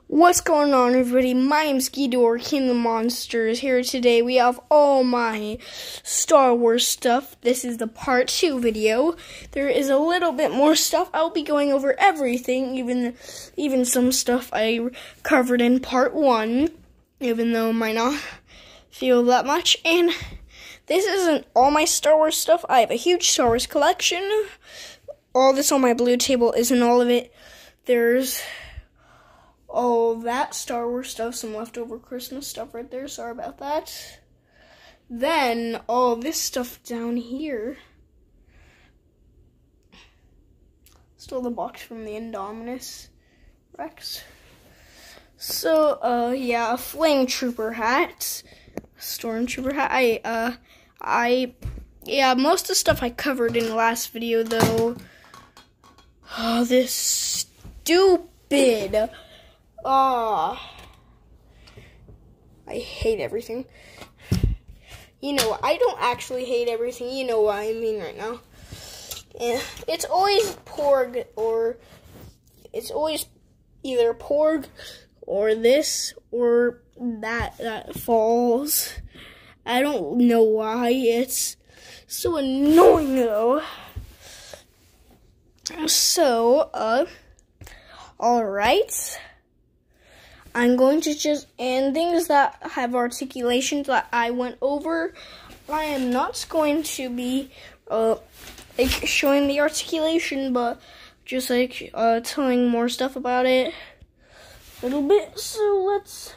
What's going on, everybody? My name's Ghidorah, King of the Monsters. Here today we have all my Star Wars stuff. This is the part 2 video. There is a little bit more stuff. I'll be going over everything, even some stuff I covered in part 1, even though it might not feel that much. And this isn't all my Star Wars stuff. I have a huge Star Wars collection. All this on my blue table isn't all of it. There's all that Star Wars stuff, some leftover Christmas stuff right there. Sorry about that. Then all this stuff down here. Still the box from the Indominus Rex. So, yeah, a Flame Trooper hat, Stormtrooper hat. Yeah, most of the stuff I covered in the last video, though. Oh, this stupid. I hate everything. You know, I don't actually hate everything. You know what I mean right now. And it's always Porg, or it's always either Porg or this or that falls. I don't know why. It's so annoying, though. So, alright. I'm going to and things that have articulations that I went over, I am not going to be, showing the articulation, but just, telling more stuff about it a little bit. So, let's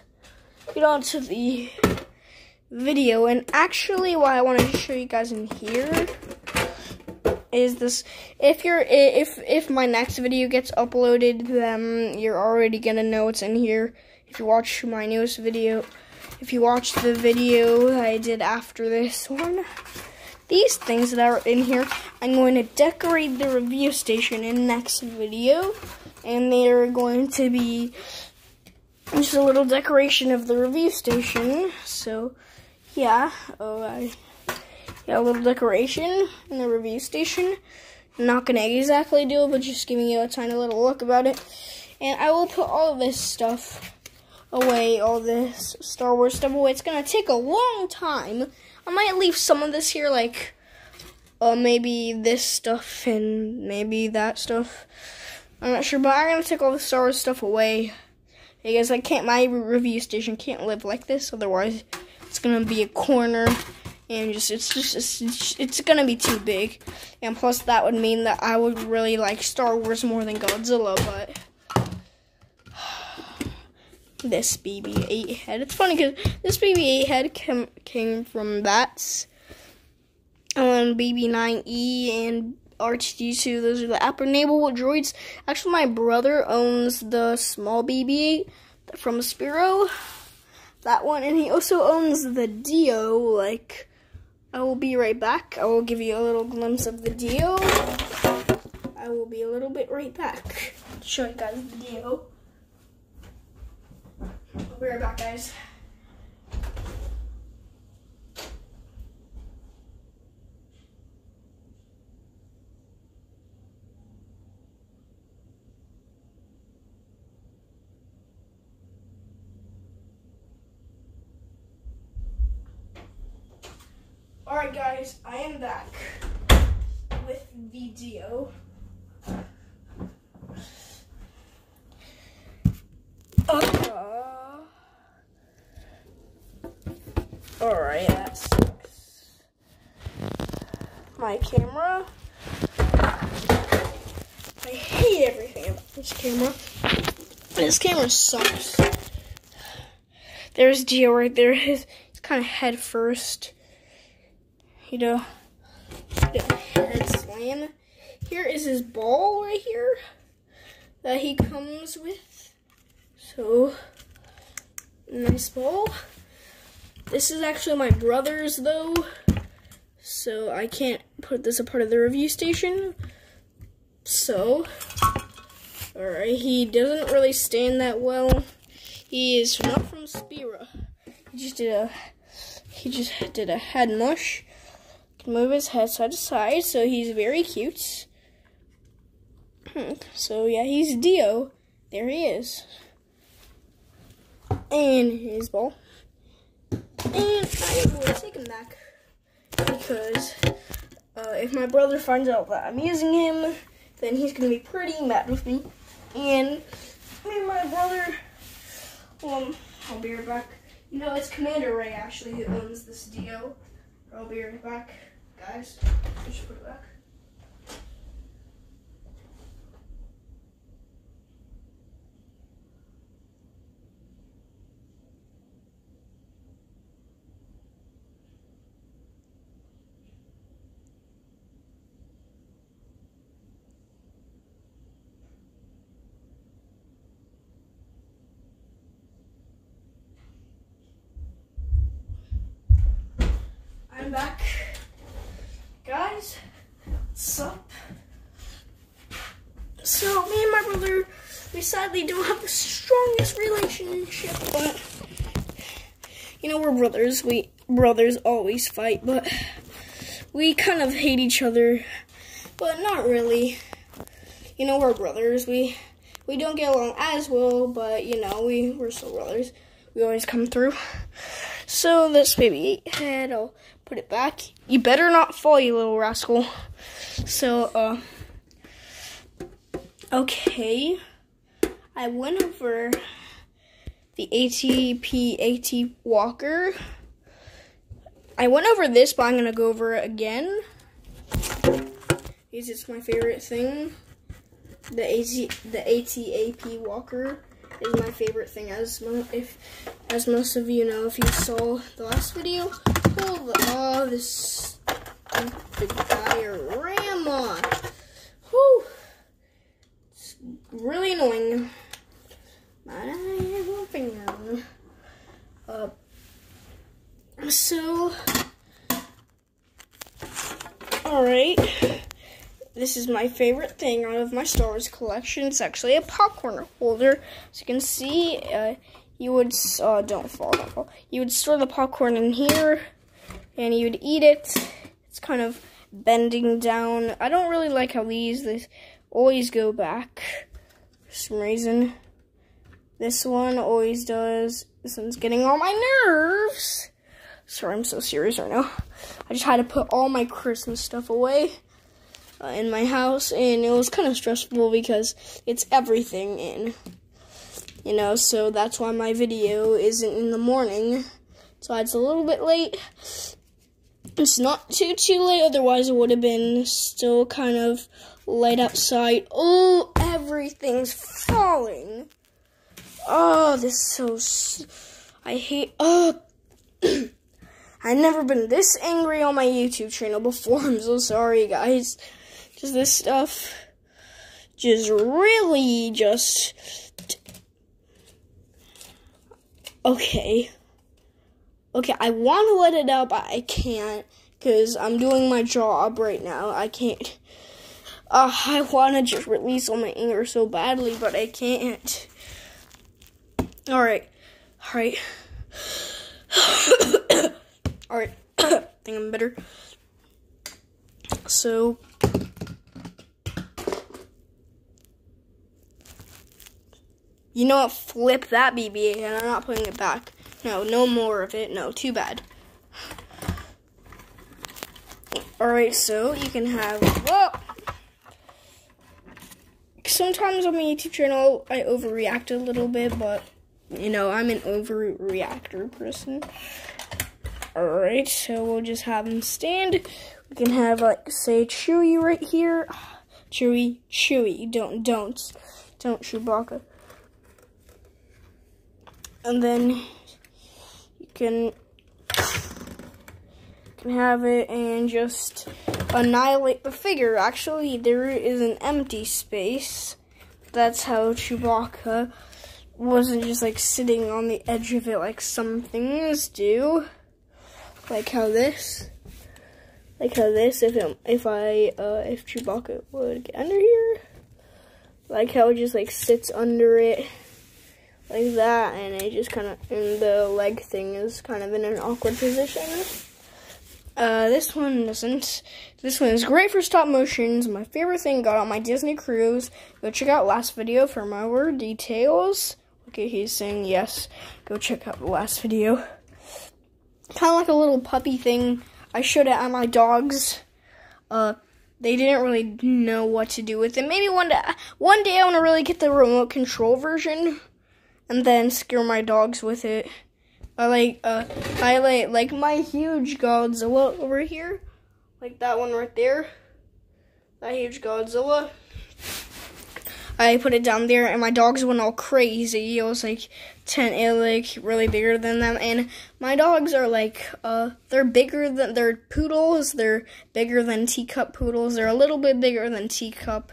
get on to the video. And actually, what I wanted to show you guys in here is this. If my next video gets uploaded, then you're already gonna know what's in here. If you watch my newest video, if you watch the video I did after this one, these things that are in here, I'm going to decorate the review station in next video, and they're going to be just a little decoration of the review station. So, yeah, yeah, a little decoration in the review station. I'm not going to exactly do it, but just giving you a tiny little look about it. And I will put all of this stuff away, all this Star Wars stuff away. It's going to take a long time. I might leave some of this here, like, maybe this stuff and maybe that stuff. I'm not sure, but I'm going to take all the Star Wars stuff away. Because my review station can't live like this, otherwise it's going to be a corner. And it's gonna be too big, and plus that would mean that I would really like Star Wars more than Godzilla. But this BB-8 head, it's funny because this BB-8 head came from that, and BB-9E and R2-D2. Those are the upper naval droids. Actually, my brother owns the small BB-8 from Spiro, that one, and he also owns the Dio. I will be right back. I will give you a little glimpse of the Dio. I will be a little bit right back to show you guys the Dio. I'll be right back, guys. Alright, guys, I am back with the Dio. Alright, that sucks. My camera. I hate everything about this camera. This camera sucks. There's Dio right there. He's kind of head first. You know, head slam. Here is his ball right here that he comes with. So, nice ball. This is actually my brother's, though, so I can't put this a part of the review station. So, alright, he doesn't really stand that well. He is not from Spira. He just did a head mush. Move his head side to side, so he's very cute. So yeah, he's Dio. There he is. and his ball. And I will take him back because if my brother finds out that I'm using him, then he's going to be pretty mad with me. And me and my brother, I'll be right back. You know, it's Commander Ray actually who owns this Dio. I'll be right back, guys. Just put it back. I'm back. Guys, what's up? So, me and my brother, we sadly don't have the strongest relationship, but, you know, we're brothers. Brothers always fight, but we kind of hate each other, but not really. You know, we're brothers. We don't get along as well, but, you know, we're still brothers. We always come through. So, this baby head, I'll put it back. You better not fall, you little rascal. So, okay. I went over the AT Walker. I went over this, but I'm going to go over it again, because it's my favorite thing. The AT Walker is my favorite thing, as most of you know if you saw the last video. Oh, this big diorama. Whew. It's really annoying. So, alright. This is my favorite thing out of my Star Wars collection. It's actually a popcorn holder. As you can see, you would, don't fall. You would store the popcorn in here, and you would eat it. It's kind of bending down. I don't really like how these always go back for some reason. This one always does. This one's getting on my nerves. Sorry, I'm so serious right now. I just had to put all my Christmas stuff away in my house, and it was kind of stressful because it's everything in, you know, so that's why my video isn't in the morning. So it's a little bit late. It's not too late, otherwise it would have been still kind of light outside. Oh, everything's falling. Oh, this is so, I hate, I've never been this angry on my YouTube channel before. I'm so sorry, guys. Just this stuff just really just, okay, I want to let it out, but I can't, because I'm doing my job right now. I can't, I want to just release all my anger so badly, but I can't. Alright, alright, I think I'm better. So, you know what, flip that BB-8, and I'm not putting it back. No more of it. No, too bad. Alright, so you can have, whoa! Sometimes on my YouTube channel, I overreact a little bit, but, you know, I'm an overreactor person. Alright, so we'll just have him stand. We can have, like, say, Chewie right here. Chewie, don't Chewbacca. And then you can have it and just annihilate the figure. Actually, there is an empty space. That's how Chewbacca wasn't just like sitting on the edge of it like some things do. Like how this, if Chewbacca would get under here, like how it just like sits under it like that, and it just kind of, and the leg thing is kind of in an awkward position. This one doesn't. This one is great for stop motions. My favorite thing got on my Disney cruise. Go check out last video for more details. Okay, he's saying yes. Go check out the last video. Kind of like a little puppy thing. I showed it at my dogs. They didn't really know what to do with it. Maybe one day I want to really get the remote control version and then scare my dogs with it. I like my huge Godzilla over here, like that one right there. That huge Godzilla. I put it down there, and my dogs went all crazy. It was like really bigger than them. And my dogs are like, they're poodles. They're bigger than teacup poodles. They're a little bit bigger than teacup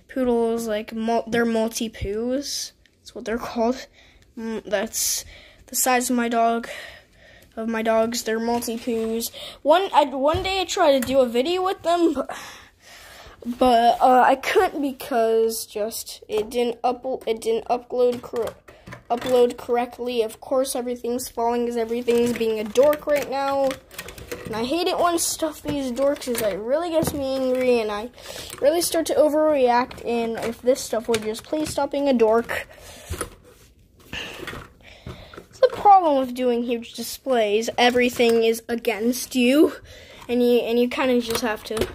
poodles. Like they're multi-poos. That's what they're called. That's the size of my dog. Of my dogs, they're multi-poos. One day I tried to do a video with them, but I couldn't because it didn't upload correctly. Of course, everything's falling because everything's being a dork right now. And I hate it when stuff these dorks is it really gets me angry and I really start to overreact. And if this stuff would just please stop being a dork. It's the problem with doing huge displays. Everything is against you, and you kind of just have to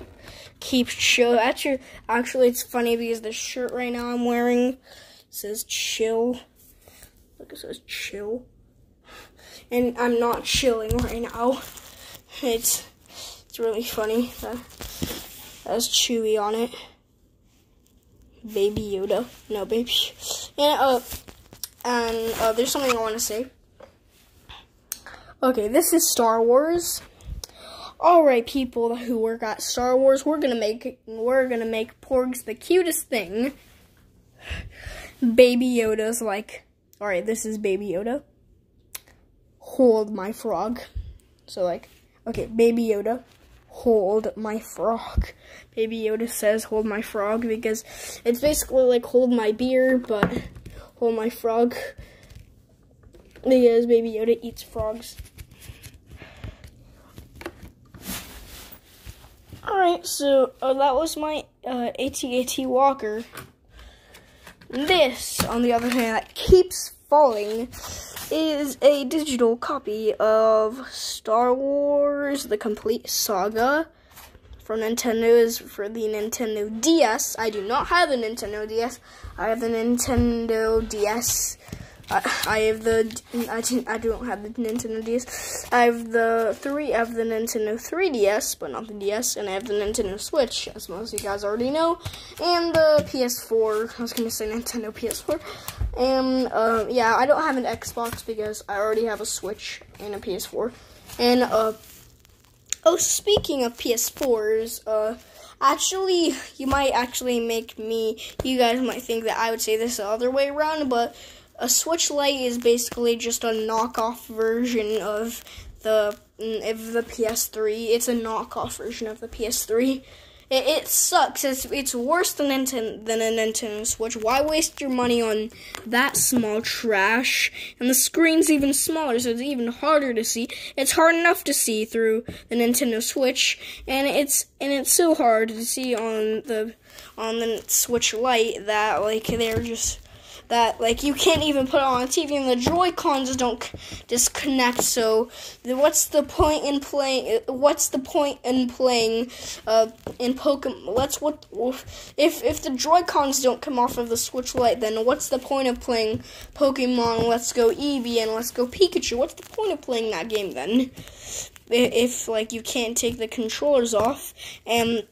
keep chill. Actually, it's funny because the shirt right now I'm wearing says chill. Look, it says chill. And I'm not chilling right now. It's really funny. That has Chewy on it. Baby Yoda. No, baby. And there's something I want to say. Okay, this is Star Wars. Alright, people who work at Star Wars, we're gonna make Porgs the cutest thing. Baby Yoda's like, alright, this is Baby Yoda. Hold my frog. So like, okay, Baby Yoda, hold my frog. Baby Yoda says hold my frog because it's basically like hold my beer, but hold my frog. Because Baby Yoda eats frogs. Alright, so that was my AT-AT Walker. This, on the other hand, that keeps falling, is a digital copy of Star Wars, the complete saga from Nintendo. For the Nintendo DS. I do not have a Nintendo DS. I have the Nintendo DS. I don't have the Nintendo DS. I have the Nintendo 3DS, but not the DS, and I have the Nintendo Switch, as most of you guys already know, and the PS4. I was gonna say Nintendo PS4, and yeah, I don't have an Xbox because I already have a Switch and a PS4, and oh, speaking of PS4s, actually, you guys might think that I would say this the other way around, but a Switch Lite is basically just a knockoff version of the PS3. It's a knockoff version of the PS3. It sucks. It's worse than a Nintendo Switch. Why waste your money on that small trash? And the screen's even smaller, so it's even harder to see. It's hard enough to see through the Nintendo Switch, and it's so hard to see on the Switch Lite that you can't even put it on TV, and the Joy-Cons don't disconnect. So what's the point in playing in Pokemon? If the Joy-Cons don't come off of the Switch Lite, then what's the point of playing Pokemon Let's Go Eevee and Let's Go Pikachu? What's the point of playing that game then? If you can't take the controllers off, and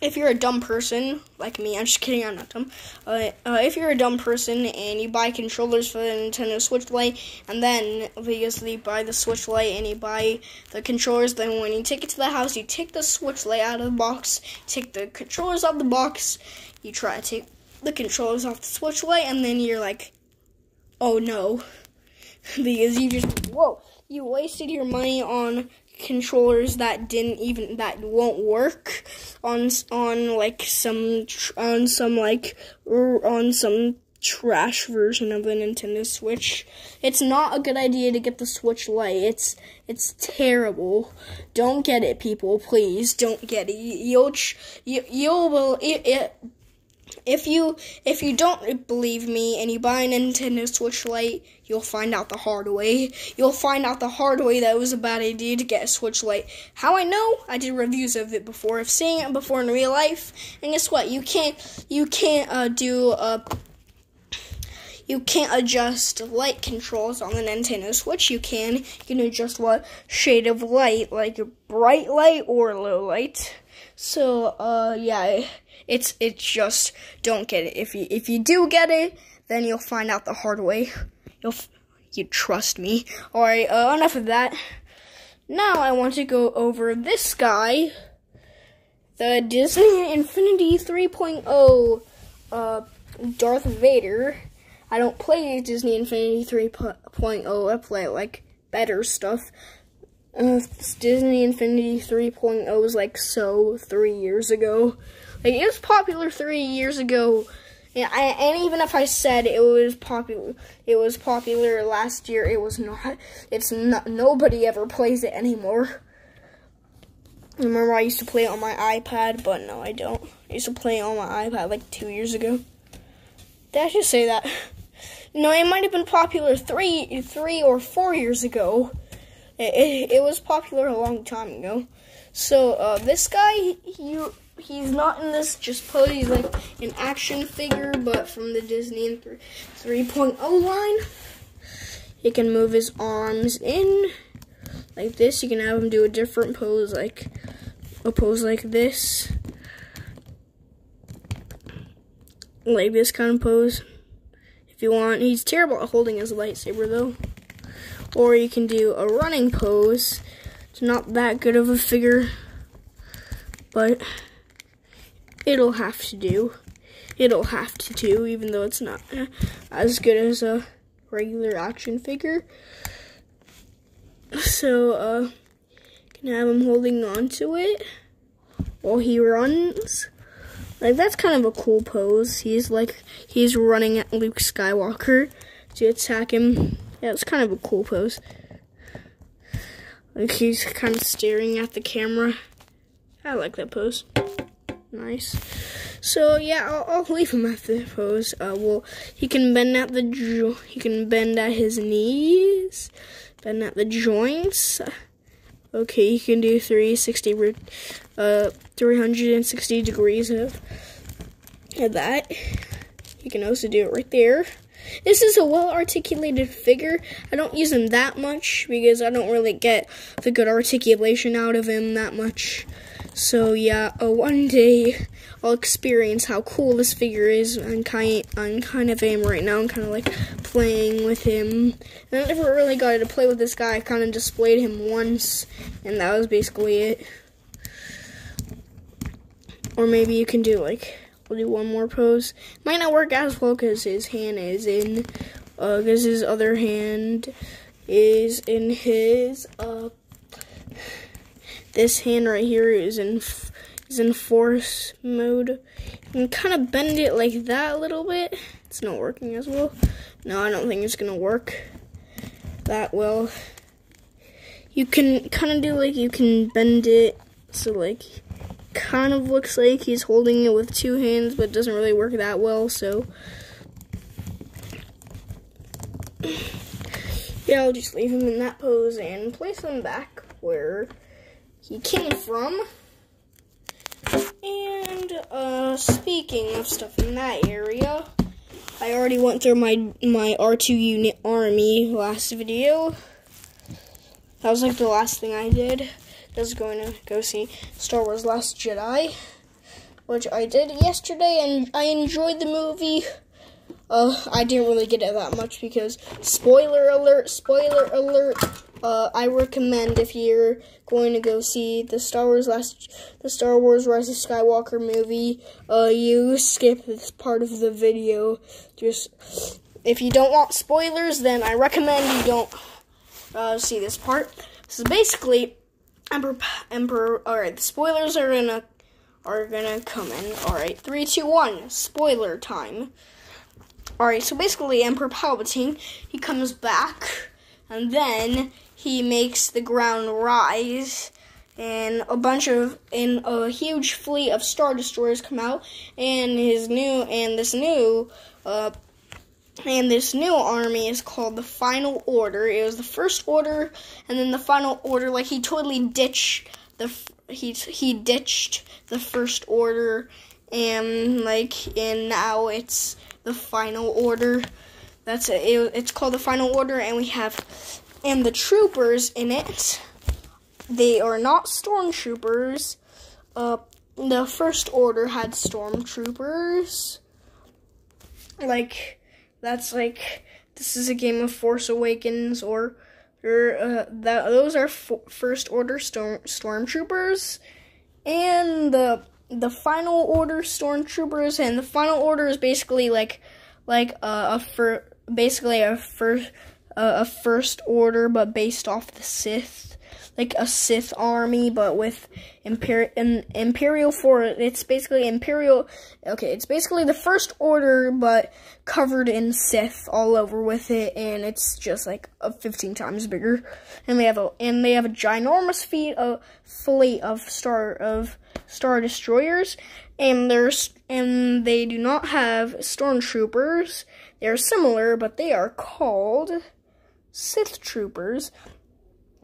if you're a dumb person, like me, I'm just kidding, I'm not dumb. If you're a dumb person and you buy controllers for the Nintendo Switch Lite, and then because you buy the Switch Lite and you buy the controllers, then when you take it to the house, you take the Switch Lite out of the box, take the controllers off the box, you try to take the controllers off the Switch Lite, and then you're like, oh no. Because you wasted your money on controllers that won't work on some trash version of the Nintendo Switch. It's not a good idea to get the Switch Lite. It's terrible. Don't get it, people. Please don't get it. If you don't believe me and you buy a Nintendo Switch Lite, you'll find out the hard way. You'll find out the hard way that it was a bad idea to get a Switch Lite. How I know? I did reviews of it before. I've seen it before in real life. And guess what? You can't adjust light controls on the Nintendo Switch. You can adjust what shade of light, like bright light or low light. So, yeah, it's just don't get it. If you do get it, then you'll find out the hard way. You trust me. All right, enough of that. Now I want to go over this guy, the Disney Infinity 3.0 Darth Vader. I don't play Disney Infinity 3.0. I play like better stuff. Disney Infinity 3.0 was like 3 years ago. Like, it was popular 3 years ago. And even if I said it was popular last year, it was not. It's not. Nobody ever plays it anymore. Remember, I used to play it on my iPad, but no, I don't. I used to play it on my iPad like 2 years ago. Did I just say that? No, it might have been popular 3 or 4 years ago. It was popular a long time ago. So, this guy, he's not in this just pose. He's like an action figure, but from the Disney 3.0 line. He can move his arms in like this. You can have him do a different pose, like a pose like this. Like this kind of pose. If you want. He's terrible at holding his lightsaber, though. Or you can do a running pose. It's not that good of a figure, but it'll have to do. It'll have to do, even though it's not as good as a regular action figure. So, you can have him holding on to it while he runs. Like, that's kind of a cool pose. He's running at Luke Skywalker to attack him. Yeah, it's kind of a cool pose. Like, he's kind of staring at the camera. I like that pose. Nice. So yeah, I'll leave him at the pose. Well, he can bend at his knees, bend at the joints. Okay, he can do 360 degrees of that. You can also do it right there. This is a well-articulated figure. I don't use him that much because I don't really get the good articulation out of him that much. So yeah, one day I'll experience how cool this figure is. I'm kind of am right now. I'm kind of like playing with him. And I never really got to play with this guy. I kind of displayed him once, and that was basically it. Or maybe you can do we'll do one more pose. Might not work as well because his hand is in, because his other hand is in his, this hand right here is in force mode. You can kind of bend it like that a little bit. It's not working as well. No, I don't think it's gonna work that well. You can kind of do you can bend it so kind of looks like he's holding it with two hands, but it doesn't really work that well, so yeah, I'll just leave him in that pose and place him back where he came from. And speaking of stuff in that area, I already went through my R2 unit army last video. That was the last thing I did. I was going to go see Star Wars Last Jedi, which I did yesterday, and I enjoyed the movie. I didn't really get it that much because, spoiler alert, I recommend if you're going to go see the Star Wars Rise of Skywalker movie, you skip this part of the video. Just, if you don't want spoilers, then I recommend you don't see this part. So basically, Emperor, alright, the spoilers are gonna come in. Alright, 3, 2, 1, spoiler time. Alright, so basically Emperor Palpatine, he comes back, and then he makes the ground rise, and a huge fleet of Star Destroyers come out, and this new army is called the Final Order. It was the First Order, and then the Final Order. Like, he totally ditched he ditched the First Order, and now it's the Final Order. That's it. It's called the Final Order, and the troopers in it, they are not stormtroopers. The First Order had stormtroopers. This is a game of Force Awakens, those are First Order stormtroopers, and the Final Order stormtroopers. And the Final Order is basically a First Order, but based off the Sith, like a Sith army, but with Imperial Force. It's basically Imperial. Okay, it's basically the First Order, but covered in Sith all over with it, and it's just like 15 times bigger. And they have a ginormous fleet of Star Destroyers, and they do not have stormtroopers. They're similar, but they are called Sith troopers.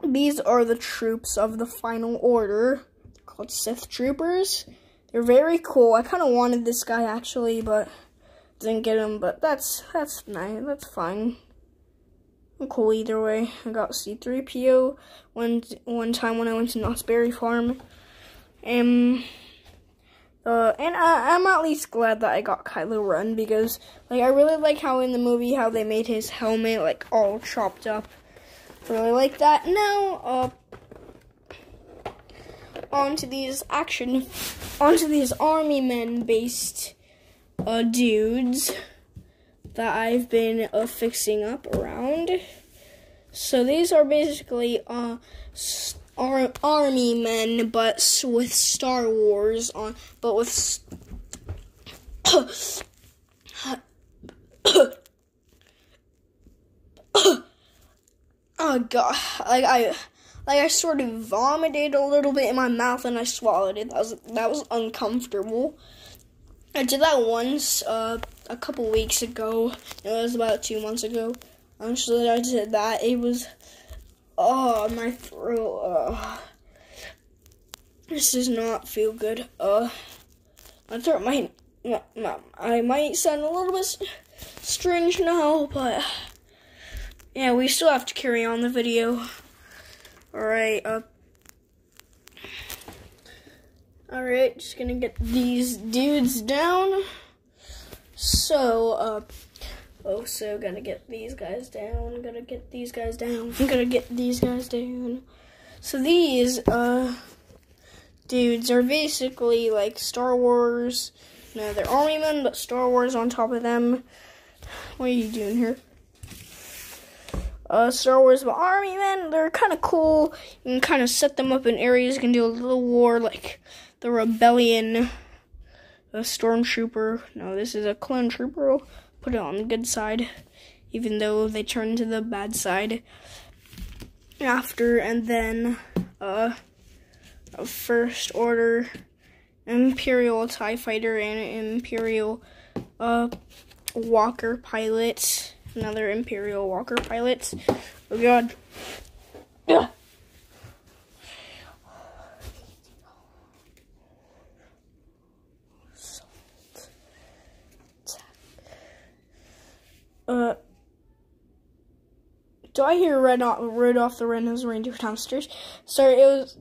These are the troops of the Final Order. They're called Sith troopers. They're very cool. I kind of wanted this guy actually, but didn't get him. But that's nice. That's fine. I'm cool either way. I got C-3PO one time when I went to Knott's Berry Farm, and I'm at least glad that I got Kylo Ren, because I really like how in the movie how they made his helmet all chopped up. Really like that. Now, onto these army men based dudes that I've been fixing up around. So these are basically army men, but with Star Wars on, but with oh god, I sort of vomited a little bit in my mouth and I swallowed it. That was uncomfortable. I did that once a couple weeks ago. It was about 2 months ago. Actually, I did that. It was my throat. This does not feel good. My throat I might sound a little bit strange now, but yeah, we still have to carry on the video. Alright, just gonna get these dudes down. So, gonna get these guys down. Gonna get these guys down. So these, dudes are basically like Star Wars. No, they're army men, but Star Wars on top of them. What are you doing here? Star Wars but army men. They're kind of cool. You can kind of set them up in areas. You can do a little war like the Rebellion, a Stormtrooper. No, this is a Clone Trooper. I'll put it on the good side, even though they turn to the bad side after. And then a First Order, Imperial TIE Fighter, and an Imperial Walker pilot. Another Imperial Walker pilot. Oh god. Yeah. Do I hear Rudolph the Red-Nosed Reindeer downstairs? Sorry, it was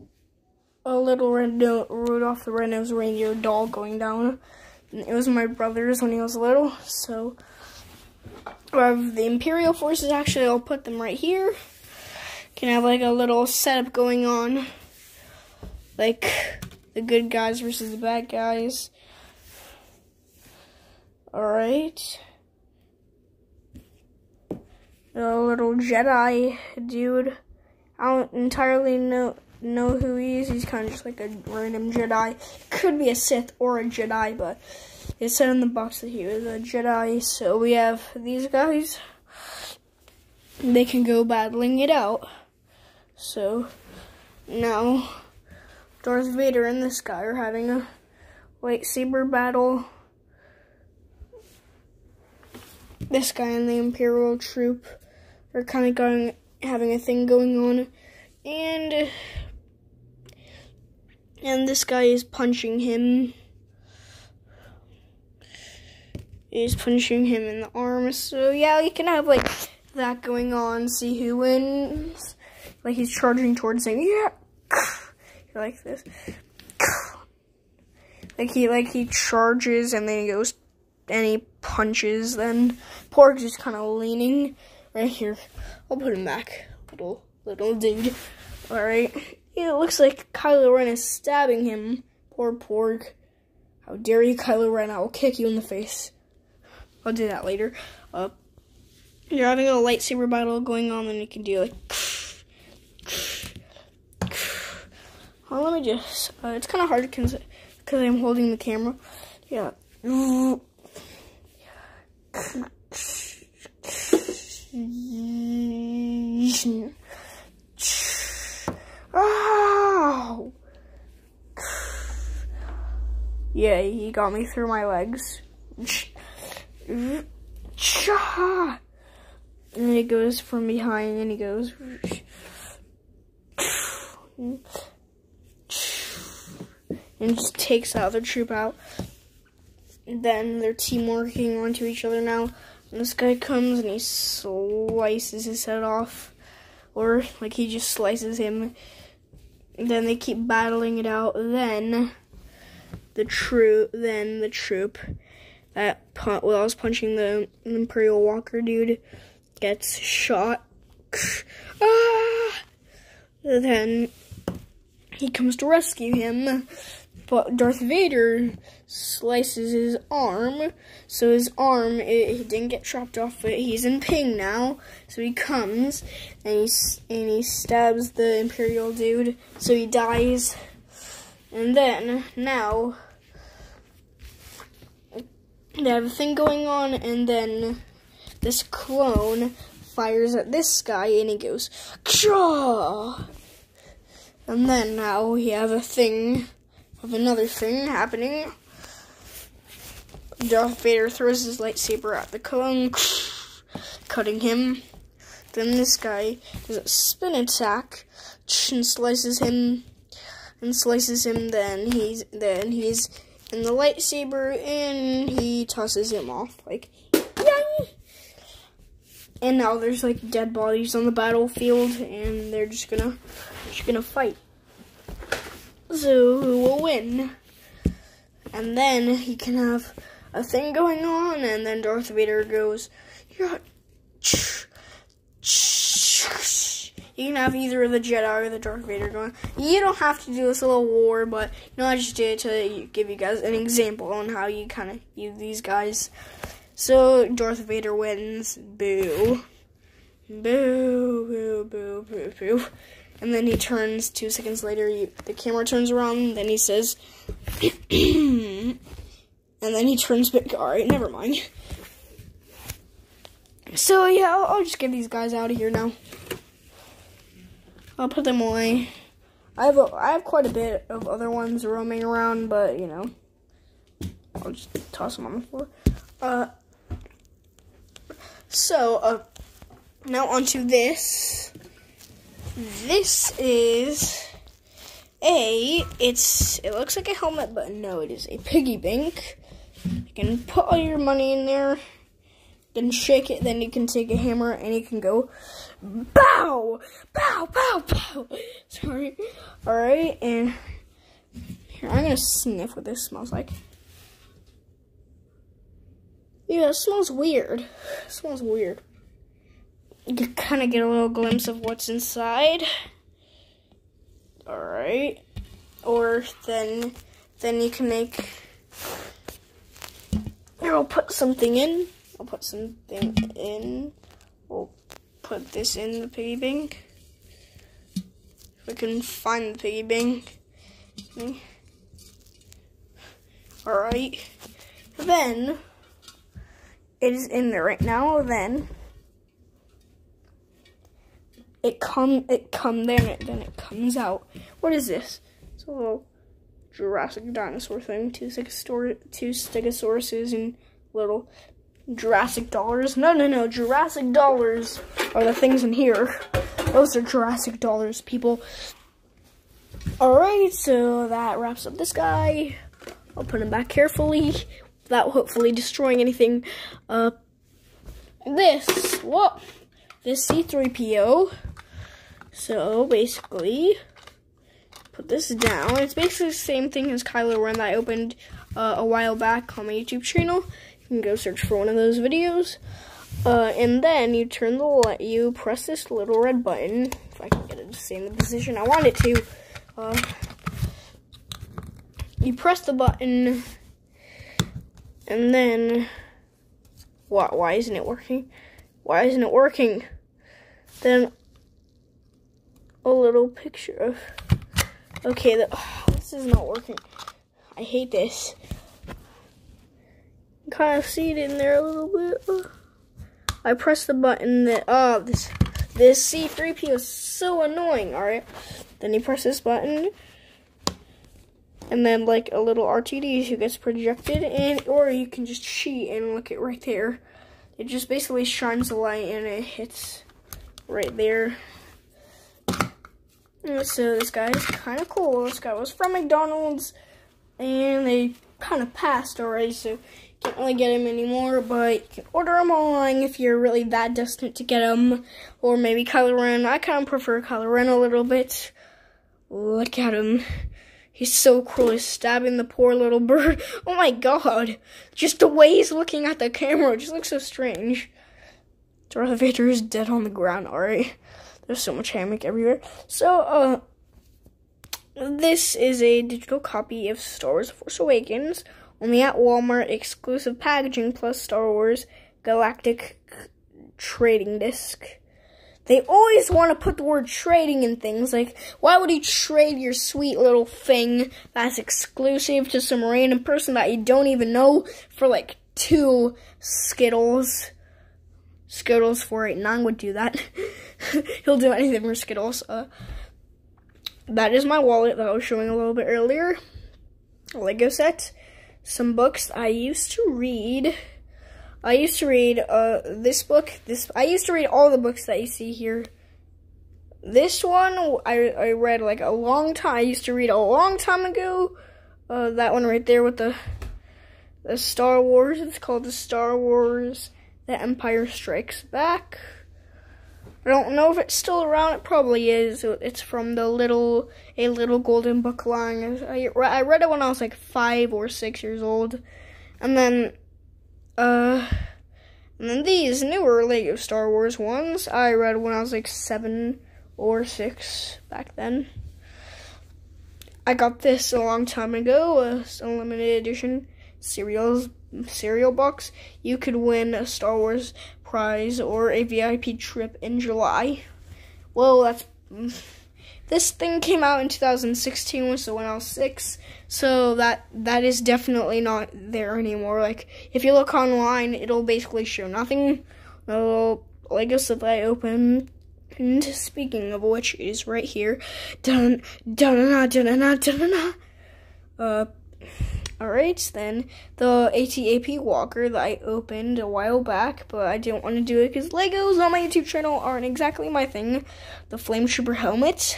a little Rudolph the Red-Nosed Reindeer doll going down. It was my brother's when he was little, so the Imperial forces, actually, I'll put them right here. Can have like a little setup going on, like the good guys versus the bad guys. Alright. A little Jedi dude. I don't entirely know who he is. He's kind of just like a random Jedi. Could be a Sith or a Jedi, but it said in the box that he was a Jedi. So we have these guys. They can go battling it out. So now Darth Vader and this guy are having a lightsaber battle. This guy and the Imperial troop are kind of having a thing going on, and this guy is punching him. He's punching him in the arm. So yeah, you can have like that going on. See who wins. Like he's charging towards him. Yeah, like this. Like he charges and then he goes and he punches. Then Porg's just kind of leaning right here. I'll put him back, little dude. All right. Yeah, it looks like Kylo Ren is stabbing him. Poor Porg. How dare you, Kylo Ren? I will kick you in the face. I'll do that later. You're having a lightsaber battle going on, and you can do like. Well, let me just. It's kind of hard because I'm holding the camera. Yeah. Oh! Yeah, he got me through my legs. And then he goes from behind and he goes and just takes the other troop out. And then they're teamworking onto each other now. And this guy comes and he slices his head off. Or like he just slices him. And then they keep battling it out. Then the troop that I was punching the Imperial Walker dude gets shot. Then he comes to rescue him, but Darth Vader slices his arm, so his arm, he didn't get chopped off, but he's in pain now. So he comes and he stabs the Imperial dude, so he dies. And then now they have a thing going on, and then this clone fires at this guy, and he goes, Kshah! And then now we have another thing happening. Darth Vader throws his lightsaber at the clone, cutting him. Then this guy does a spin attack and slices him. Then he's in the lightsaber and he tosses him off like, yay! And now there's like dead bodies on the battlefield, and they're just gonna fight. So who will win? And then he can have a thing going on, and then Darth Vader goes, yeah. You can have either the Jedi or the Darth Vader going. You don't have to do this little war, but I just did it to give you guys an example on how you kind of use these guys. So Darth Vader wins. Boo. Boo, boo, boo, boo, boo. And then he turns 2 seconds later, the camera turns around, then he says, and then he turns back. Alright, never mind. So yeah, I'll just get these guys out of here now. I'll put them away. I have quite a bit of other ones roaming around, but I'll just toss them on the floor. So now onto this. This is it looks like a helmet, but no, it is a piggy bank. You can put all your money in there, then shake it, then you can take a hammer and you can go bow, bow, bow, bow. Sorry. Alright, and here, I'm gonna sniff what this smells like. Yeah, it smells weird. It smells weird. You can kind of get a little glimpse of what's inside. Alright. Or then you can make... Here, I'll put something in. I'll put something in. We'll put this in the piggy bank. If we can find the piggy bank. Alright. Then, it is in there right now. Then, it comes out. What is this? It's a little Jurassic dinosaur thing. Two Stegosauruses and little Jurassic dollars. No, Jurassic dollars are the things in here. Those are Jurassic dollars, people. Alright, so that wraps up this guy. I'll put him back carefully without hopefully destroying anything. This C-3PO. So basically, put this down. It's basically the same thing as Kylo Ren that I opened a while back on my YouTube channel. You can go search for one of those videos. And then you you press this little red button. If I can get it to stay in the position I want it to. You press the button, and then why isn't it working? Why isn't it working? Then a little picture of. Okay, this is not working. I hate this. You kind of see it in there a little bit. I press the button that this C-3PO is so annoying. All right, then you press this button, and then like a little R2D2 gets projected, or you can just cheat and look it right there. It just basically shines the light and it hits right there. So this guy is kind of cool. This guy was from McDonald's, and they kind of passed already, so can't really get him anymore, but you can order him online if you're really that desperate to get him. Or maybe Kylo Ren. I kind of prefer Kylo Ren a little bit. Look at him. He's so cruel. He's stabbing the poor little bird. Oh my god. Just the way he's looking at the camera just looks so strange. Darth Vader is dead on the ground, alright? There's so much hammock everywhere. So, this is a digital copy of Star Wars The Force Awakens. Only at Walmart, exclusive packaging plus Star Wars Galactic trading disc. They always want to put the word trading in things. Like, why would you trade your sweet little thing that's exclusive to some random person that you don't even know for like 2 Skittles? Skittles 489 would do that. He'll do anything for Skittles. That is my wallet that I was showing a little bit earlier. A Lego set. Some books I used to read. I used to read this book. I used to read all the books that you see here. This one I read like a long time. I used to read a long time ago. That one right there with the Star Wars. It's called the Star Wars The Empire Strikes Back. I don't know if it's still around. It probably is. It's from A Little Golden Book line. I read it when I was like 5 or 6 years old. And then these newer Lego Star Wars ones I read when I was like 7 or 6 back then. I got this a long time ago. It's a limited edition cereal box. You could win a Star Wars prize or a VIP trip in July. Well, this thing came out in 2016, so when I was 6, so that is definitely not there anymore. Like, if you look online, it'll basically show nothing. The Lego set that I opened, and speaking of which, is right here. Dun dun dun dun dun dun dun. Alright, then the AT-AP Walker that I opened a while back, but I didn't want to do it because Legos on my YouTube channel aren't exactly my thing. The Flame Trooper helmet.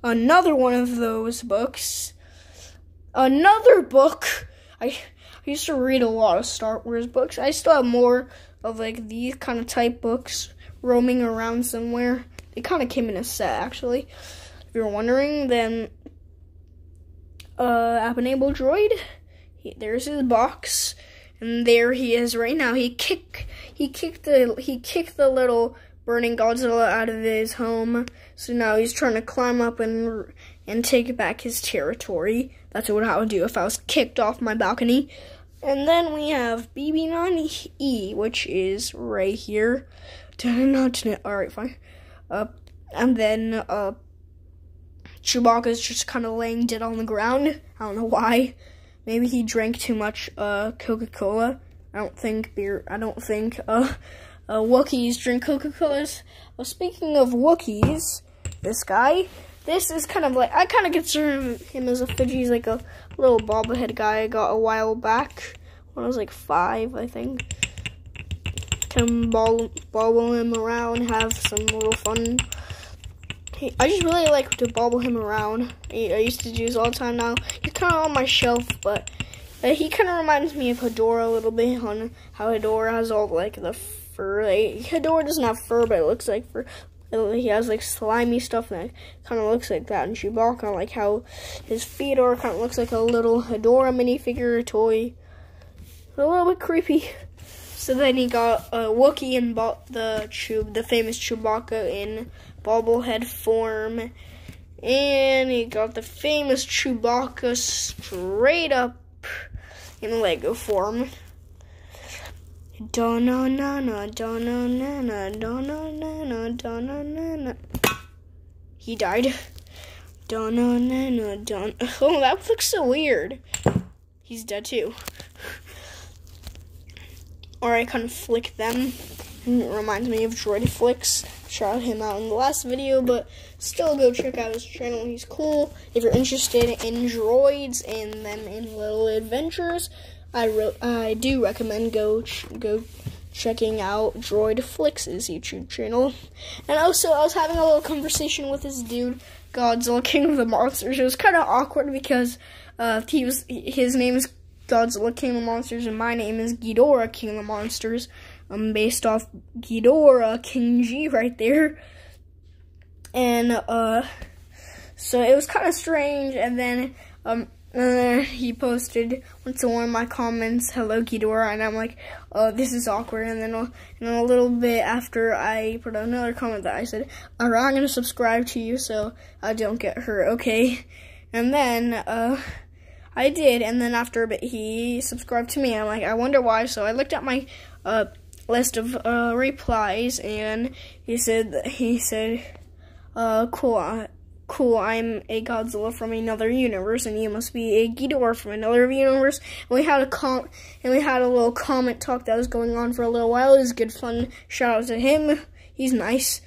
Another one of those books. Another book. I used to read a lot of Star Wars books. I still have more of like these kind of type books roaming around somewhere. They kind of came in a set, actually. If you're wondering, then App-enabled droid. There's his box, and there he is right now. He kicked the little burning Godzilla out of his home. So now he's trying to climb up and take back his territory. That's what I would do if I was kicked off my balcony. And then we have BB-9E, which is right here. Alright, fine. And then Chewbacca's just kind of laying dead on the ground. I don't know why. Maybe he drank too much Coca-Cola. I don't think Wookiees drink Coca-Colas. Well, speaking of Wookiees, this guy this is kind of like, I kind of consider him as a fidget. He's like a little bobblehead guy I got a while back when I was like 5, I think. Can bobble him around, have some little fun. I just really like to bobble him around. I used to do this all the time now. He's kind of on my shelf, but he kind of reminds me of Hedora a little bit, on how Hedora has all like the fur. Like, Hedora doesn't have fur, but it looks like fur. He has like slimy stuff that kind of looks like that. And Chewbacca, like how his Feodor kind of looks like a little Hedora minifigure toy. A little bit creepy. So then he got Wookiee and the famous Chewbacca in bobblehead form. And he got the famous Chewbacca straight up in Lego form. Da-na-na-na, da-na-na-na, da-na-na-na, da-na-na-na. He died. Da-na-na-na, da-na. Oh, that looks so weird. He's dead too. Or I kind of flick them. It reminds me of Droid Flicks. Shouted him out in the last video, but still go check out his channel. He's cool. If you're interested in droids and them in little adventures, I do recommend go checking out Droid Flicks' YouTube channel. And also, I was having a little conversation with this dude, Godzilla King of the Monsters. It was kind of awkward because his name is Godzilla King of the Monsters, and my name is Ghidorah King of the Monsters. I'm based off Ghidorah King G right there. And so it was kind of strange. And then he posted onto one of my comments, "Hello Ghidorah," and I'm like, "Oh, this is awkward." And then a little bit after, I put another comment that I said, "I'm gonna subscribe to you so I don't get hurt, okay?" And then I did, and then after a bit, he subscribed to me. I'm like, I wonder why. So I looked at my list of replies, and he said, cool, I'm a Godzilla from another universe, and you must be a Ghidorah from another universe. And we had a little comment talk that was going on for a little while. It was good fun. Shout out to him. He's nice.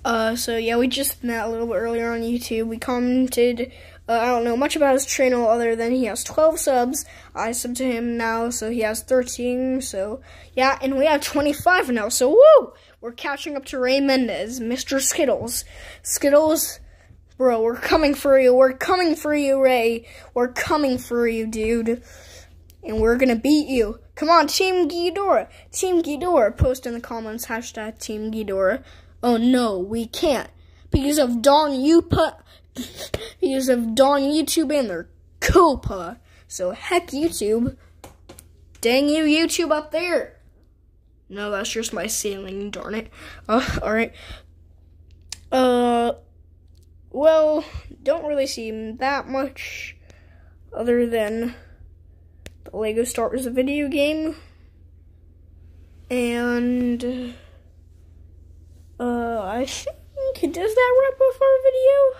So yeah, we just met a little bit earlier on YouTube. We commented. I don't know much about his channel other than he has 12 subs. I subbed to him now, so he has 13. So yeah, and we have 25 now. So woo! We're catching up to Ray Mendez, Mr. Skittles. Skittles, bro, we're coming for you. We're coming for you, Ray. We're coming for you, dude. And we're gonna beat you. Come on, Team Ghidorah. Team Ghidorah. Post in the comments, hashtag Team Ghidorah. Oh no, we can't. Because of because of Dawn YouTube and their Copa. So heck YouTube. Dang you, YouTube up there. No, that's just my ceiling, darn it. Alright. Well, don't really see that much other than the Lego Star Wars video game. And I think, does that wrap up our video?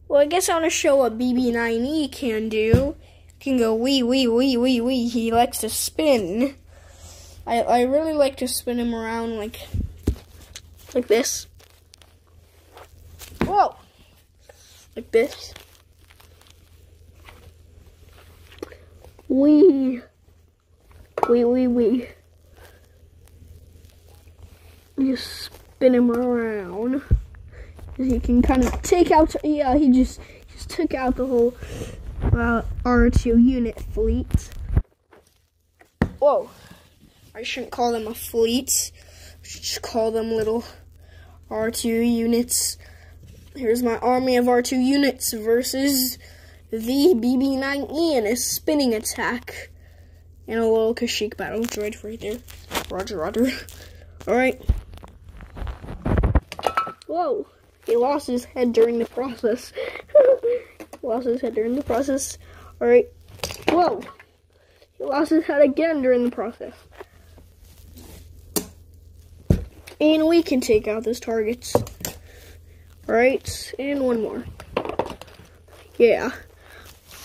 Well, I guess I want to show what BB9E can do. He can go wee, wee, wee, wee, wee. He likes to spin. I really like to spin him around like this. Whoa! Like this. Wee. Wee, wee, wee. You spin him around. He can kind of take out, yeah, he just took out the whole R2 unit fleet. Whoa. I shouldn't call them a fleet. I should just call them little R2 units. Here's my army of R2 units versus the BB9E and his spinning attack. And a little Kashyyyk battle droid right there. Roger, roger. Alright. Whoa. He lost his head during the process. Alright. Whoa. He lost his head again during the process. And we can take out those targets. Alright, and one more. Yeah.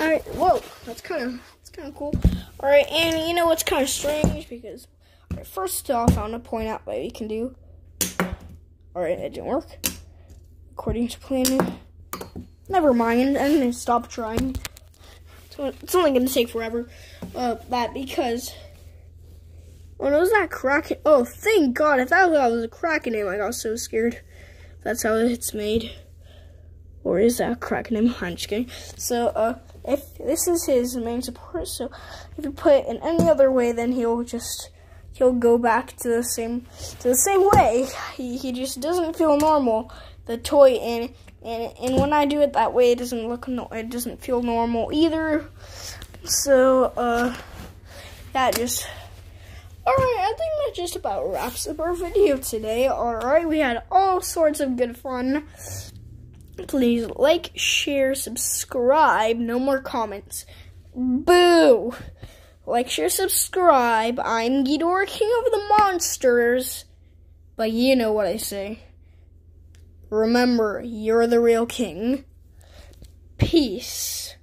Alright, whoa, that's kind of cool. Alright, and you know what's kind of strange? Because, first off, I want to point out what we can do. Alright, that didn't work. according to plan. Never mind, I'm gonna stop trying. It's only gonna take forever. Because what was that Kraken? Oh, thank God! I thought that was a Kraken name. I got so scared. That's how it's made. Or is that a Kraken name? I'm just kidding. So, if this is his main support, so if you put it in any other way, then he'll go back to the same way. He just doesn't feel normal. The toy and when I do it that way, it doesn't feel normal either. So that just. Alright, I think that just about wraps up our video today. Alright, we had all sorts of good fun. Please like, share, subscribe. No more comments. Boo! Like, share, subscribe. I'm Ghidorah, King of the Monsters. But you know what I say. Remember, you're the real king. Peace.